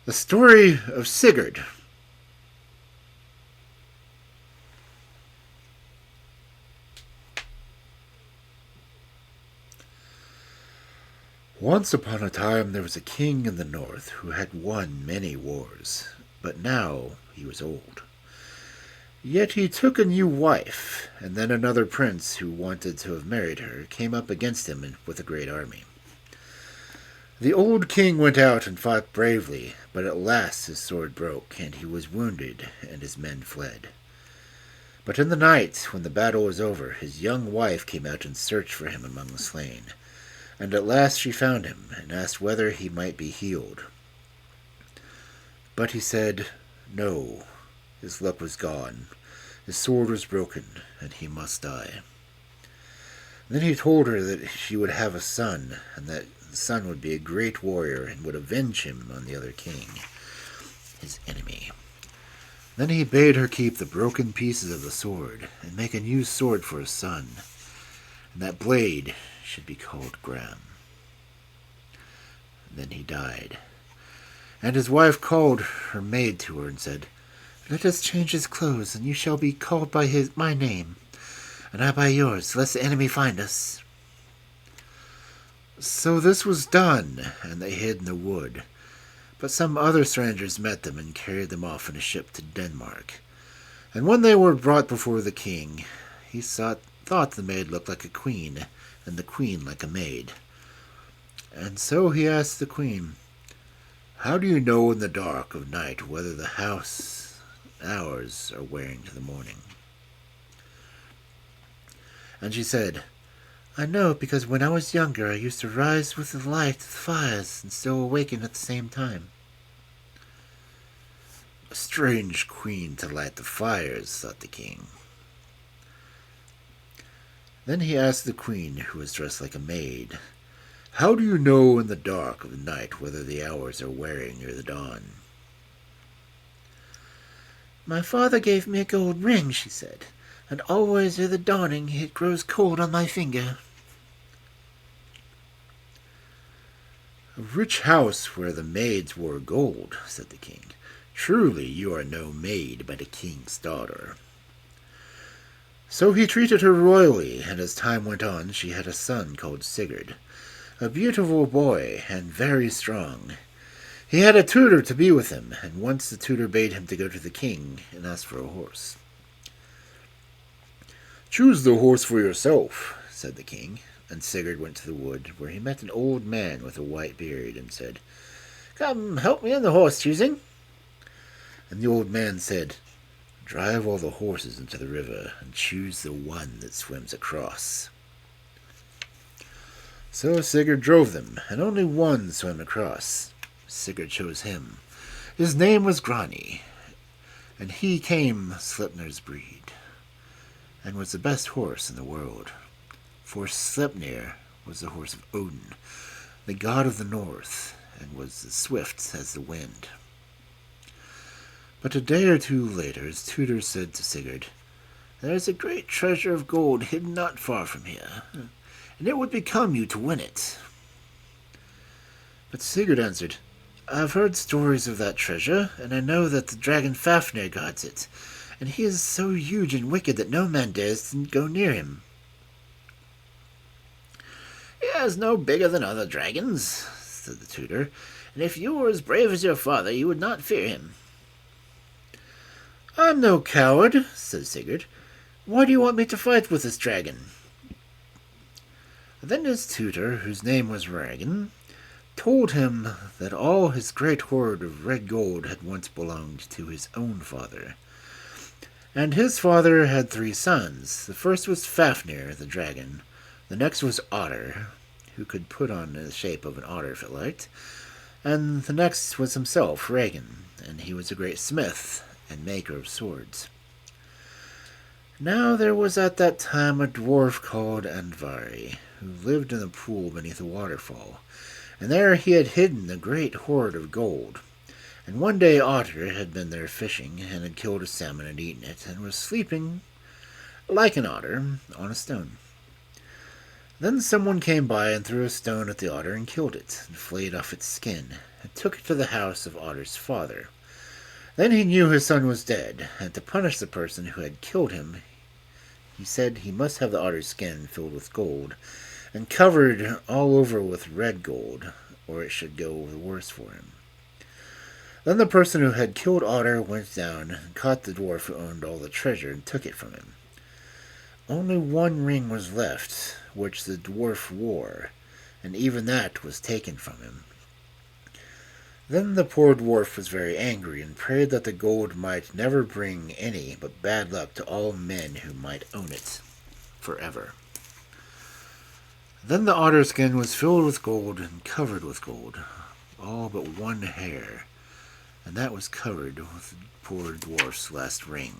The Story of Sigurd. Once upon a time there was a king in the north who had won many wars, but now he was old. Yet he took a new wife, and then another prince who wanted to have married her came up against him with a great army. The old king went out and fought bravely, but at last his sword broke, and he was wounded, and his men fled. But in the night, when the battle was over, his young wife came out and searched for him among the slain. And at last she found him, and asked whether he might be healed. But he said, no, his luck was gone, his sword was broken, and he must die. Then he told her that she would have a son, and that the son would be a great warrior and would avenge him on the other king, his enemy. Then he bade her keep the broken pieces of the sword and make a new sword for his son, and that blade should be called Gram. Then he died, and his wife called her maid to her and said, let us change his clothes, and you shall be called by my name, and I by yours, lest the enemy find us. So this was done, and they hid in the wood. But some other strangers met them and carried them off in a ship to Denmark. And when they were brought before the king, he thought the maid looked like a queen, and the queen like a maid. And so he asked the queen, how do you know in the dark of night whether the house hours are wearing to the morning? And she said, I know because when I was younger I used to rise with the light of the fires and still awaken at the same time. A strange queen to light the fires, thought the king. Then he asked the queen, who was dressed like a maid, how do you know in the dark of the night whether the hours are wearing near the dawn? My father gave me a gold ring, she said, and always ere the dawning it grows cold on my finger. A rich house where the maids wore gold, said the king. Truly you are no maid, but a king's daughter. So he treated her royally, and as time went on she had a son called Sigurd, a beautiful boy and very strong. He had a tutor to be with him, and once the tutor bade him to go to the king and ask for a horse. Choose the horse for yourself, said the king, and Sigurd went to the wood, where he met an old man with a white beard, and said, Come, help me in the horse choosing. And the old man said, Drive all the horses into the river, and choose the one that swims across. So Sigurd drove them, and only one swam across. Sigurd chose him. His name was Grani, and he came Sleipnir's breed, and was the best horse in the world. For Sleipnir was the horse of Odin, the god of the north, and was as swift as the wind. But a day or two later his tutor said to Sigurd, There is a great treasure of gold hidden not far from here, and it would become you to win it. But Sigurd answered, I have heard stories of that treasure, and I know that the dragon Fafnir guards it, and he is so huge and wicked that no man dares to go near him. He is no bigger than other dragons, said the tutor, and if you were as brave as your father, you would not fear him. I'm no coward, said Sigurd. Why do you want me to fight with this dragon? Then his tutor, whose name was Ragan, told him that all his great hoard of red gold had once belonged to his own father. And his father had 3 sons. The first was Fafnir, the dragon. The next was Otter, who could put on the shape of an otter if it liked. And the next was himself, Ragan, and he was a great smith and maker of swords. Now there was at that time a dwarf called Andvari, who lived in a pool beneath a waterfall, and there he had hidden a great hoard of gold. And one day Otter had been there fishing, and had killed a salmon and eaten it, and was sleeping, like an otter, on a stone. Then someone came by and threw a stone at the otter and killed it, and flayed off its skin, and took it to the house of Otter's father. Then he knew his son was dead, and to punish the person who had killed him, he said he must have the otter's skin filled with gold, and covered all over with red gold, or it should go the worse for him. Then the person who had killed Otter went down and caught the dwarf who owned all the treasure and took it from him. Only one ring was left, which the dwarf wore, and even that was taken from him. Then the poor dwarf was very angry, and prayed that the gold might never bring any but bad luck to all men who might own it forever. Then the otter skin was filled with gold and covered with gold, all but one hair, and that was covered with the poor dwarf's last ring.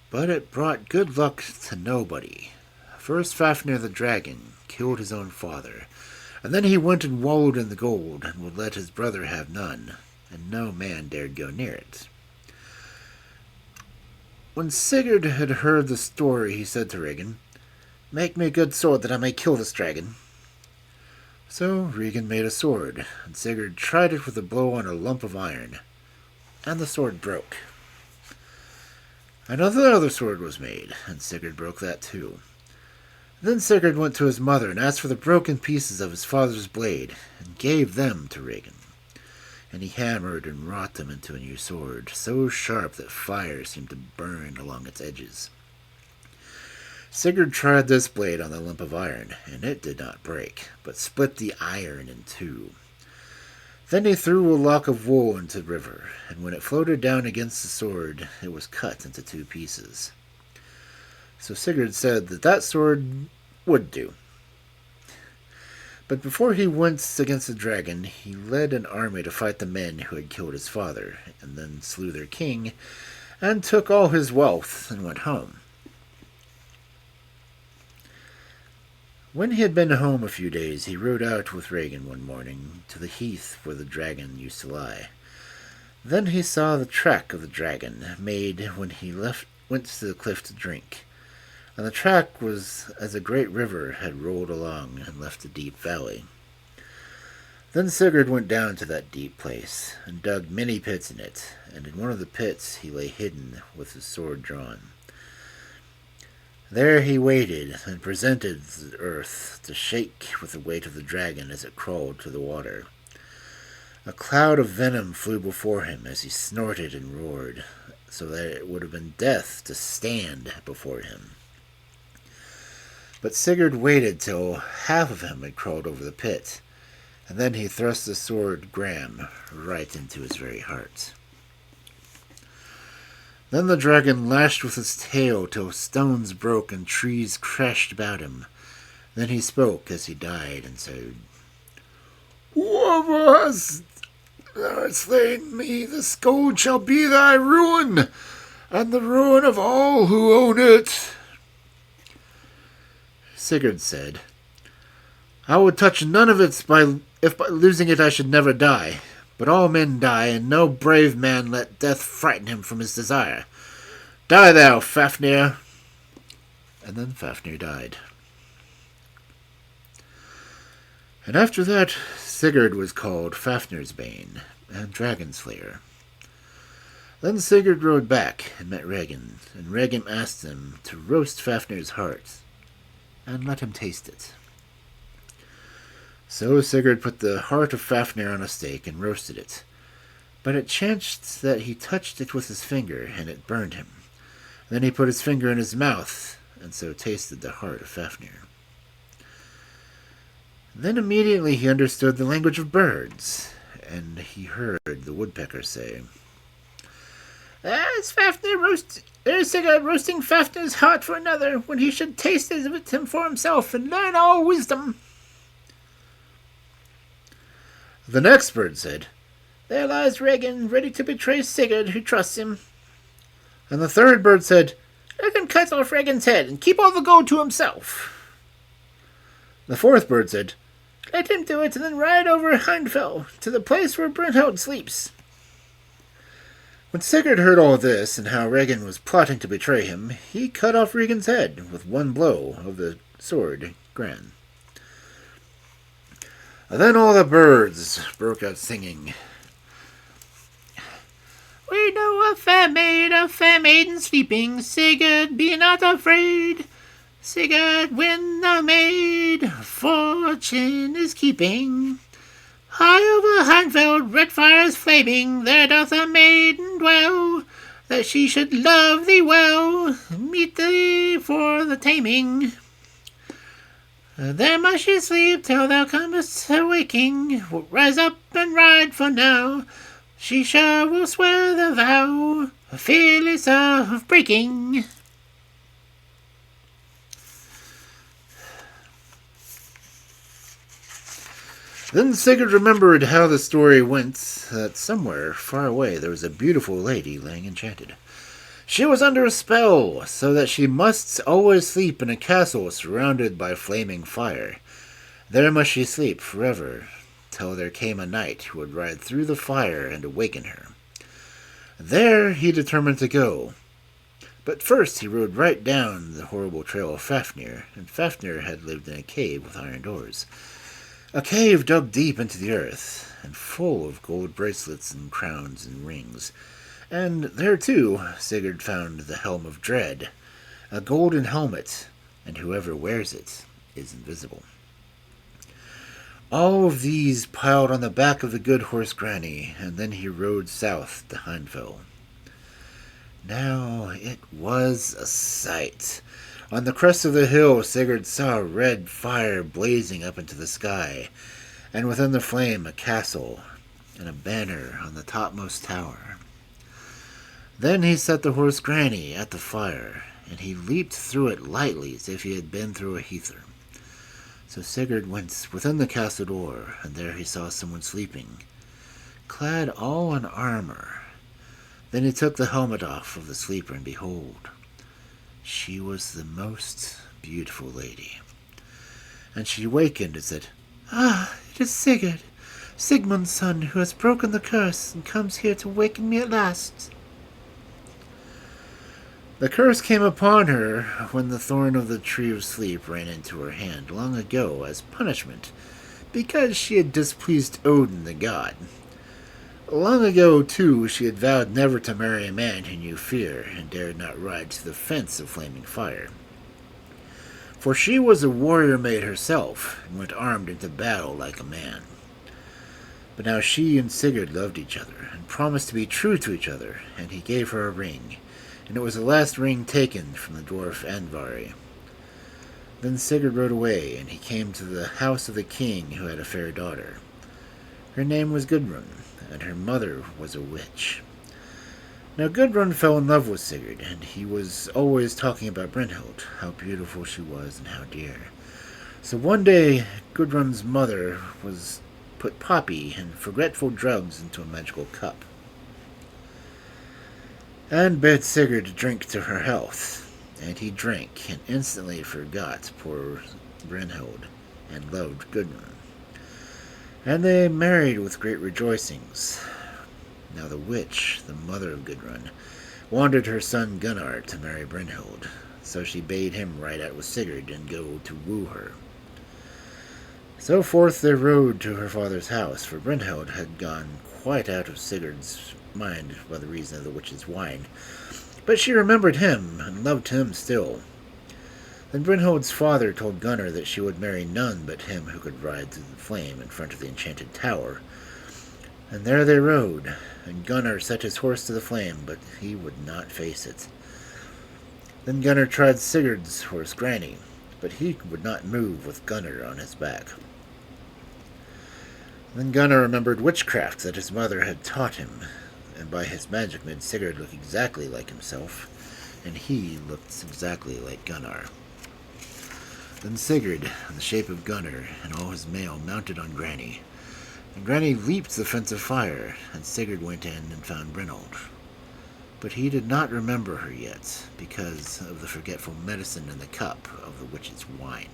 But it brought good luck to nobody. First Fafnir the dragon killed his own father, and then he went and wallowed in the gold, and would let his brother have none, and no man dared go near it. When Sigurd had heard the story, he said to Regan, "Make me a good sword that I may kill this dragon." So Regan made a sword, and Sigurd tried it with a blow on a lump of iron, and the sword broke. Another sword was made, and Sigurd broke that too. Then Sigurd went to his mother and asked for the broken pieces of his father's blade, and gave them to Regan. And he hammered and wrought them into a new sword, so sharp that fire seemed to burn along its edges. Sigurd tried this blade on the lump of iron, and it did not break, but split the iron in two. Then he threw a lock of wool into the river, and when it floated down against the sword, it was cut into two pieces. So Sigurd said that sword would do. But before he went against the dragon, he led an army to fight the men who had killed his father, and then slew their king, and took all his wealth, and went home. When he had been home a few days, he rode out with Regan one morning to the heath where the dragon used to lie. Then he saw the track of the dragon made when he went to the cliff to drink, and the track was as a great river had rolled along and left a deep valley. Then Sigurd went down to that deep place, and dug many pits in it, and in one of the pits he lay hidden with his sword drawn. There he waited, and presented the earth to shake with the weight of the dragon as it crawled to the water. A cloud of venom flew before him as he snorted and roared, so that it would have been death to stand before him. But Sigurd waited till half of him had crawled over the pit, and then he thrust the sword Gram right into his very heart. Then the dragon lashed with his tail till stones broke and trees crashed about him. Then he spoke as he died and said, "Whoever has slain me, this gold shall be thy ruin, and the ruin of all who own it." Sigurd said, "I would touch none of it if by losing it I should never die. But all men die, and no brave man let death frighten him from his desire. Die thou, Fafnir!" And then Fafnir died. And after that, Sigurd was called Fafnir's Bane and Dragon Slayer. Then Sigurd rode back and met Regan, and Regan asked him to roast Fafnir's heart and let him taste it. So Sigurd put the heart of Fafnir on a stake and roasted it. But it chanced that he touched it with his finger, and it burned him. Then he put his finger in his mouth, and so tasted the heart of Fafnir. Then immediately he understood the language of birds, and he heard the woodpecker say, "There's Sigurd roasting Fafnir's heart for another, when he should taste it of him for himself, and learn all wisdom." The next bird said, "There lies Regan, ready to betray Sigurd, who trusts him." And the third bird said, "Let him cut off Regan's head, and keep all the gold to himself." The fourth bird said, "Let him do it, and then ride over Hindfell, to the place where Brunhild sleeps." When Sigurd heard all this, and how Regan was plotting to betray him, he cut off Regan's head with one blow of the sword, Gran. Then all the birds broke out singing. We know a fair maiden sleeping. Sigurd, be not afraid. Sigurd, win the maid, fortune is keeping. High over Heinfeld, red fires flaming, there doth a maiden dwell, that she should love thee well, meet thee for the taming. There must she sleep till thou comest awaking. Rise up and ride, for now she will swear the vow, fearless of breaking. Then Sigurd remembered how the story went, that somewhere far away there was a beautiful lady lying enchanted. She was under a spell, so that she must always sleep in a castle surrounded by flaming fire. There must she sleep forever, till there came a knight who would ride through the fire and awaken her. There he determined to go. But first he rode right down the horrible trail of Fafnir, and Fafnir had lived in a cave with iron doors. A cave dug deep into the earth, and full of gold bracelets and crowns and rings. And there, too, Sigurd found the Helm of Dread, a golden helmet, and whoever wears it is invisible. All of these piled on the back of the good horse Grani, and then he rode south to Heinfell. Now it was a sight. On the crest of the hill, Sigurd saw red fire blazing up into the sky, and within the flame a castle, and a banner on the topmost tower. Then he set the horse Grani at the fire, and he leaped through it lightly as if he had been through a heather. So Sigurd went within the castle door, and there he saw someone sleeping, clad all in armor. Then he took the helmet off of the sleeper, and behold, she was the most beautiful lady. And she wakened and said, "Ah, it is Sigurd, Sigmund's son, who has broken the curse and comes here to waken me at last." The curse came upon her when the thorn of the tree of sleep ran into her hand long ago as punishment, because she had displeased Odin the god. Long ago, too, she had vowed never to marry a man who knew fear and dared not ride to the fence of flaming fire. For she was a warrior maid herself, and went armed into battle like a man. But now she and Sigurd loved each other, and promised to be true to each other, and he gave her a ring, and it was the last ring taken from the dwarf Andvari. Then Sigurd rode away, and he came to the house of the king who had a fair daughter. Her name was Gudrun, and her mother was a witch. Now Gudrun fell in love with Sigurd, and he was always talking about Brynhild, how beautiful she was and how dear. So one day Gudrun's mother put poppy and forgetful drugs into a magical cup, and bade Sigurd drink to her health, and he drank, and instantly forgot poor Brynhild, and loved Gudrun. And they married with great rejoicings. Now the witch, the mother of Gudrun, wanted her son Gunnar to marry Brynhild, so she bade him ride out with Sigurd and go to woo her. So forth they rode to her father's house, for Brynhild had gone quite out of Sigurd's mind by the reason of the witch's wine. But she remembered him, and loved him still. Then Brynhild's father told Gunnar that she would marry none but him who could ride through the flame in front of the enchanted tower. And there they rode, and Gunnar set his horse to the flame, but he would not face it. Then Gunnar tried Sigurd's horse Grani, but he would not move with Gunnar on his back. Then Gunnar remembered witchcraft that his mother had taught him, and by his magic made Sigurd look exactly like himself, and he looked exactly like Gunnar. Then Sigurd, in the shape of Gunnar, and all his mail mounted on Grani, and Grani leaped the fence of fire, and Sigurd went in and found Brynhild. But he did not remember her yet, because of the forgetful medicine in the cup of the witch's wine.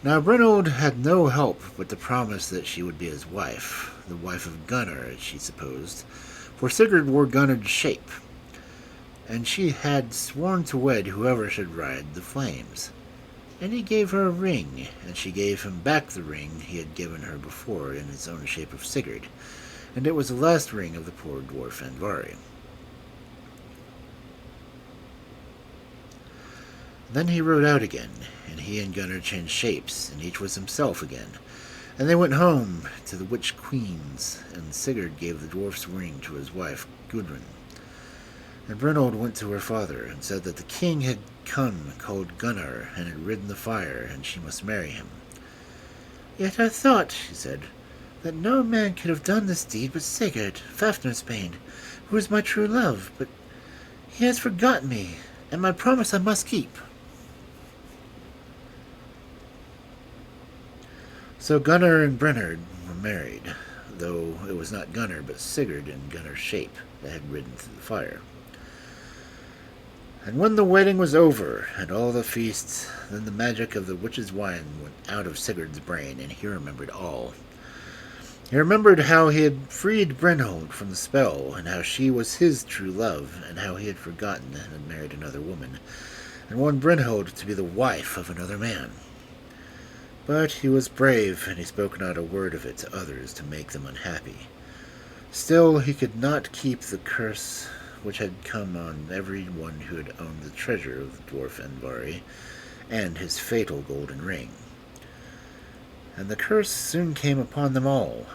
Now Brynhild had no help but the promise that she would be his wife, the wife of Gunnar, as she supposed, for Sigurd wore Gunnar's shape. and she had sworn to wed whoever should ride the flames. And he gave her a ring, and she gave him back the ring he had given her before in its own shape of Sigurd, and it was the last ring of the poor dwarf Andvari. Then he rode out again, and he and Gunnar changed shapes, and each was himself again. And they went home to the witch queens, and Sigurd gave the dwarf's ring to his wife Gudrun. And Brynhild went to her father, and said that the king had come called Gunnar, and had ridden the fire, and she must marry him. Yet I thought, she said, that no man could have done this deed but Sigurd, Fafnir's bane, who is my true love, but he has forgotten me, and my promise I must keep. So Gunnar and Brynhild were married, though it was not Gunnar but Sigurd in Gunnar's shape that had ridden through the fire. And when the wedding was over, and all the feasts, then the magic of the witch's wine went out of Sigurd's brain, and he remembered all. He remembered how he had freed Brynhild from the spell, and how she was his true love, and how he had forgotten and had married another woman, and won Brynhild to be the wife of another man. But he was brave, and he spoke not a word of it to others to make them unhappy. Still he could not keep the curse which had come on every one who had owned the treasure of the dwarf Andvari, and his fatal golden ring. And the curse soon came upon them all.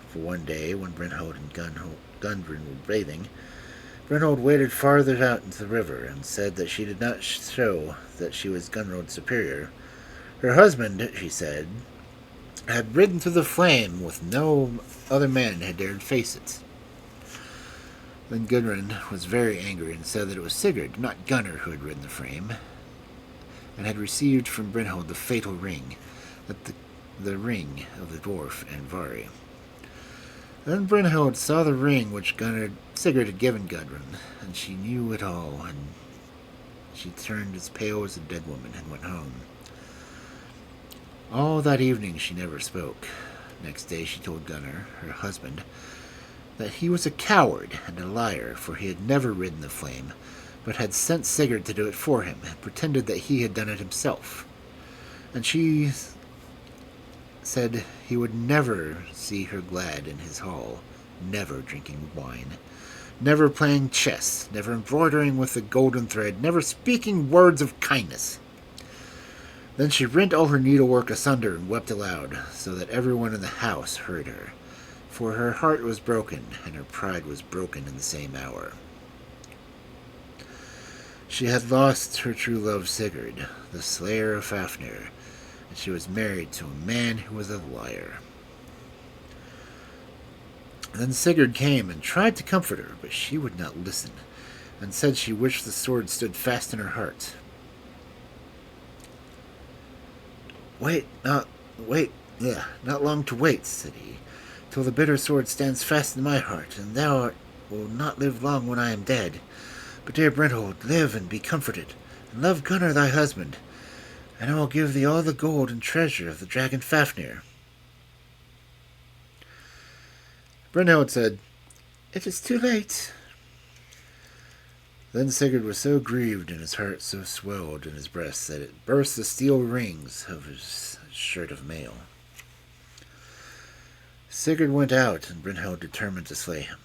For one day, when Brynhild and Gudrun were bathing, Brynhild waded farther out into the river, and said that she did not show that she was Gunrild's superior. Her husband, she said, had ridden through the flame with no other man had dared face it. Then Gudrun was very angry and said that it was Sigurd, not Gunnar, who had ridden the flame, and had received from Brynhild the fatal ring, the ring of the dwarf Andvari. Then Brynhild saw the ring which Sigurd had given Gudrun, and she knew it all, and she turned as pale as a dead woman and went home. All that evening she never spoke. Next day she told Gunnar, her husband, that he was a coward and a liar, for he had never ridden the flame, but had sent Sigurd to do it for him, and pretended that he had done it himself. And she said he would never see her glad in his hall, never drinking wine, never playing chess, never embroidering with the golden thread, never speaking words of kindness. Then she rent all her needlework asunder and wept aloud, so that everyone in the house heard her. For her heart was broken, and her pride was broken in the same hour. She had lost her true love Sigurd, the slayer of Fafnir, and she was married to a man who was a liar. Then Sigurd came and tried to comfort her, but she would not listen, and said she wished the sword stood fast in her heart. Not long to wait, said he, till the bitter sword stands fast in my heart, and thou will not live long when I am dead. But, dear Brynhild, live and be comforted, and love Gunnar thy husband, and I will give thee all the gold and treasure of the dragon Fafnir. Brynhild said, It is too late. Then Sigurd was so grieved, and his heart so swelled in his breast, that it burst the steel rings of his shirt of mail. Sigurd went out, and Brynhild determined to slay him.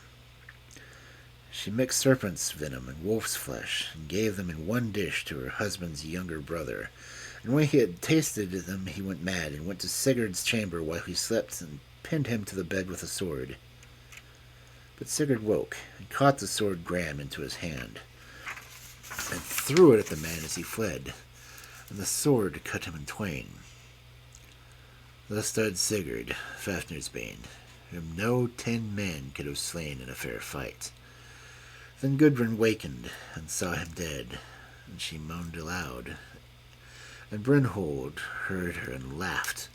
She mixed serpent's venom and wolf's flesh, and gave them in one dish to her husband's younger brother. And when he had tasted them, he went mad, and went to Sigurd's chamber while he slept, and pinned him to the bed with a sword. But Sigurd woke, and caught the sword Gram into his hand, and threw it at the man as he fled, and the sword cut him in twain. Thus died Sigurd, Fafnir's bane, whom no 10 men could have slain in a fair fight. Then Gudrun wakened, and saw him dead, and she moaned aloud. And Brynhild heard her and laughed.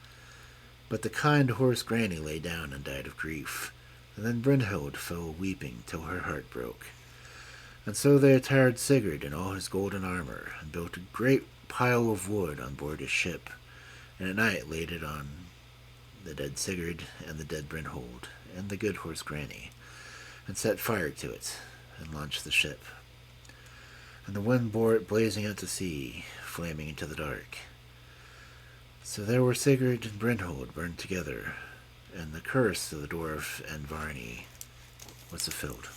But the kind horse Granny lay down and died of grief. And then Brynhild fell weeping till her heart broke. And so they attired Sigurd in all his golden armor, and built a great pile of wood on board his ship, and at night laid it on the dead Sigurd and the dead Brynhild and the good horse Granny, and set fire to it, and launched the ship. and the wind bore it blazing out to sea, flaming into the dark. So there were Sigurd and Brynhild burned together, and the curse of the dwarf and Varney was fulfilled.